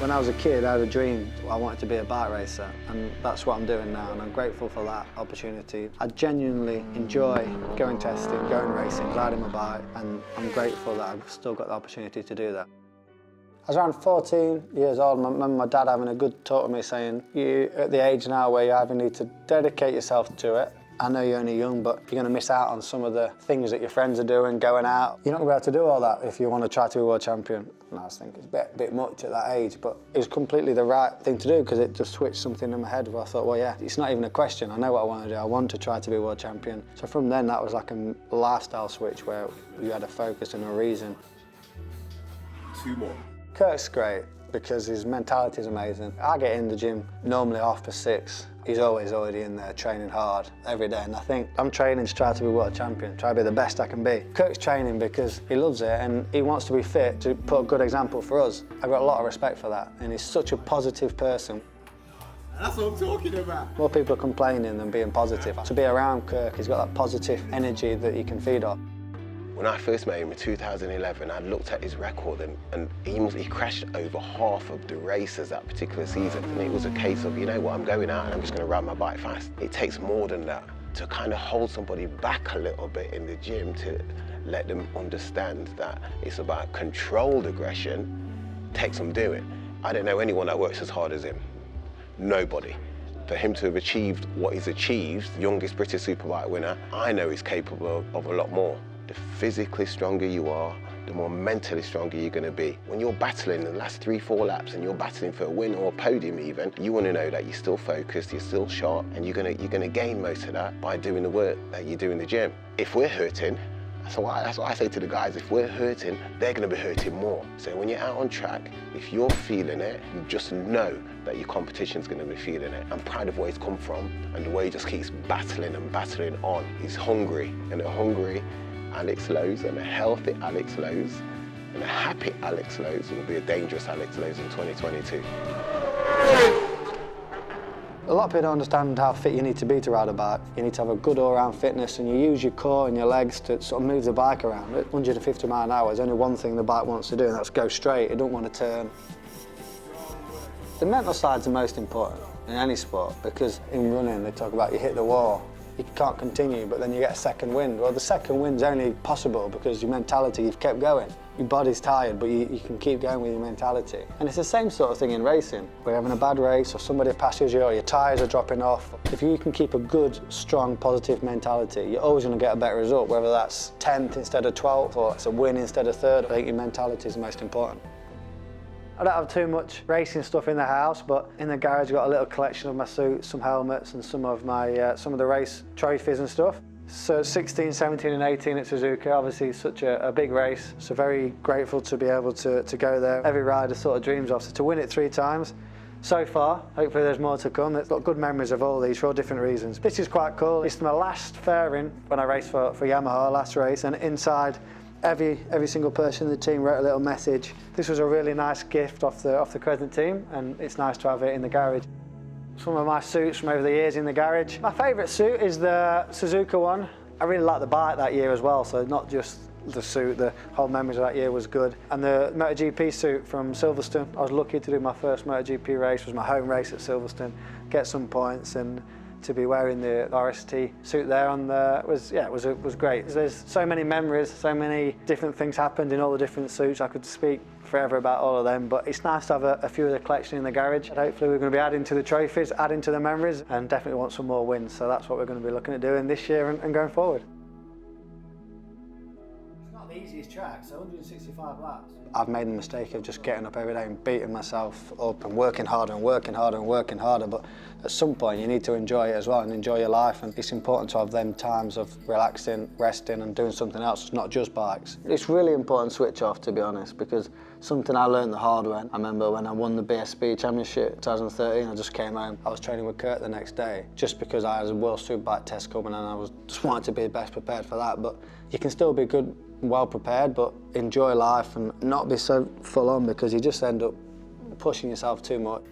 When I was a kid, I had a dream. I wanted to be a bike racer, and that's what I'm doing now, and I'm grateful for that opportunity. I genuinely enjoy going testing, going racing, riding my bike, and I'm grateful that I've still got the opportunity to do that. I was around 14 years old, and I remember my dad having a good talk with me saying, you're at the age now where you either need to dedicate yourself to it. I know you're only young, but you're going to miss out on some of the things that your friends are doing, going out. You're not going to be able to do all that if you want to try to be world champion. And I was thinking it's a bit much at that age, but it was completely the right thing to do because it just switched something in my head where I thought, well, yeah, it's not even a question. I know what I want to do. I want to try to be world champion. So from then, that was like a lifestyle switch where you had a focus and a reason. 2 more. Kirk's great because his mentality is amazing. I get in the gym normally 6:30. He's always already in there training hard every day, and I think I'm training to try to be world champion, try to be the best I can be. Kirk's training because he loves it and he wants to be fit to put a good example for us. I've got a lot of respect for that, and he's such a positive person. That's what I'm talking about. More people are complaining than being positive. To be around Kirk, he's got that positive energy that you can feed off. When I first met him in 2011, I looked at his record and he crashed over half of the races that particular season. And it was a case of, you know what, I'm going out and I'm just going to ride my bike fast. It takes more than that to kind of hold somebody back a little bit in the gym to let them understand that it's about controlled aggression, takes some doing. I don't know anyone that works as hard as him. Nobody. For him to have achieved what he's achieved, youngest British Superbike winner, I know he's capable of a lot more. The physically stronger you are, the more mentally stronger you're going to be. When you're battling in the last 3-4 laps and you're battling for a win or a podium even, you want to know that you're still focused, you're still sharp, and you're going to gain most of that by doing the work that you do in the gym. If we're hurting, that's what I say to the guys, if we're hurting, they're going to be hurting more. So when you're out on track, if you're feeling it, just know that your competition's going to be feeling it. I'm proud of where he's come from and the way he just keeps battling and battling on. He's hungry, and a hungry Alex Lowe's and a healthy Alex Lowe's and a happy Alex Lowe's will be a dangerous Alex Lowe's in 2022. A lot of people don't understand how fit you need to be to ride a bike. You need to have a good all-round fitness, and you use your core and your legs to sort of move the bike around. At 150 mile an hour, there's only one thing the bike wants to do, and that's go straight. It don't want to turn. The mental side's the most important in any sport, because in running they talk about you hit the wall. You can't continue, but then you get a second wind. Well, the second wind's only possible because your mentality, you've kept going. Your body's tired, but you can keep going with your mentality. And it's the same sort of thing in racing. We're having a bad race, or somebody passes you, or your tyres are dropping off. If you can keep a good, strong, positive mentality, you're always going to get a better result, whether that's 10th instead of 12th, or it's a win instead of 3rd. I think your mentality is the most important. I don't have too much racing stuff in the house, but in the garage I've got a little collection of my suits, some helmets, and some of the race trophies and stuff. So 16, 17 and 18 at Suzuka, obviously such a big race, so very grateful to be able to go there. Every rider sort of dreams of, so to win it 3 times so far, hopefully there's more to come. It's got good memories of all these for all different reasons. This is quite cool. It's my last fairing when I raced for Yamaha, last race, and inside every single person in the team wrote a little message. This was a really nice gift off the Crescent team, and it's nice to have it in the garage. Some of my suits from over the years in the garage. My favourite suit is the Suzuka one. I really liked the bike that year as well, so not just the suit, the whole memories of that year was good. And the MotoGP suit from Silverstone. I was lucky to do my first MotoGP race. It was my home race at Silverstone, get some points, and to be wearing the RST suit there was great. There's so many memories, so many different things happened in all the different suits. I could speak forever about all of them, but it's nice to have a few of the collection in the garage. And hopefully we're going to be adding to the trophies, adding to the memories, and definitely want some more wins. So that's what we're going to be looking at doing this year and going forward. It's not the easiest track, so 165 laps. I've made the mistake of just getting up every day and beating myself up and working harder and working harder and working harder, but at some point you need to enjoy it as well and enjoy your life, and it's important to have them times of relaxing, resting and doing something else, not just bikes. It's really important to switch off, to be honest, because something I learned the hard way. I remember when I won the BSB Championship 2013, I just came home. I was training with Kirk the next day, just because I had a World Superbike test coming and I was just wanted to be best prepared for that. But you can still be good, well prepared, but enjoy life and not be so full on, because you just end up pushing yourself too much.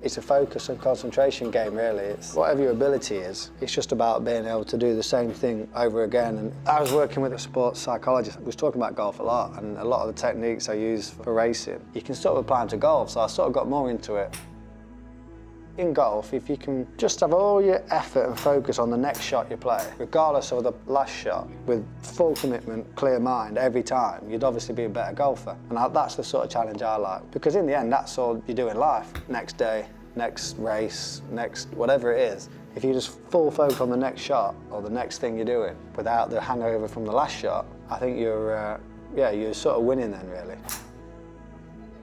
It's a focus and concentration game, really. It's whatever your ability is, it's just about being able to do the same thing over again. And I was working with a sports psychologist who was talking about golf a lot, and a lot of the techniques I use for racing, you can sort of apply them to golf, so I sort of got more into it. In golf, if you can just have all your effort and focus on the next shot you play, regardless of the last shot, with full commitment, clear mind every time, you'd obviously be a better golfer. And that's the sort of challenge I like, because in the end, that's all you do in life. Next day, next race, next whatever it is. If you just full focus on the next shot or the next thing you're doing without the hangover from the last shot, I think you're sort of winning then, really.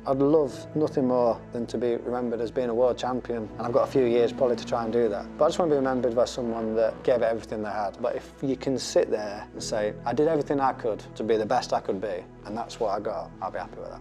I'd love nothing more than to be remembered as being a world champion, and I've got a few years probably to try and do that. But I just want to be remembered by someone that gave it everything they had. But if you can sit there and say, I did everything I could to be the best I could be, and that's what I got, I'll be happy with that.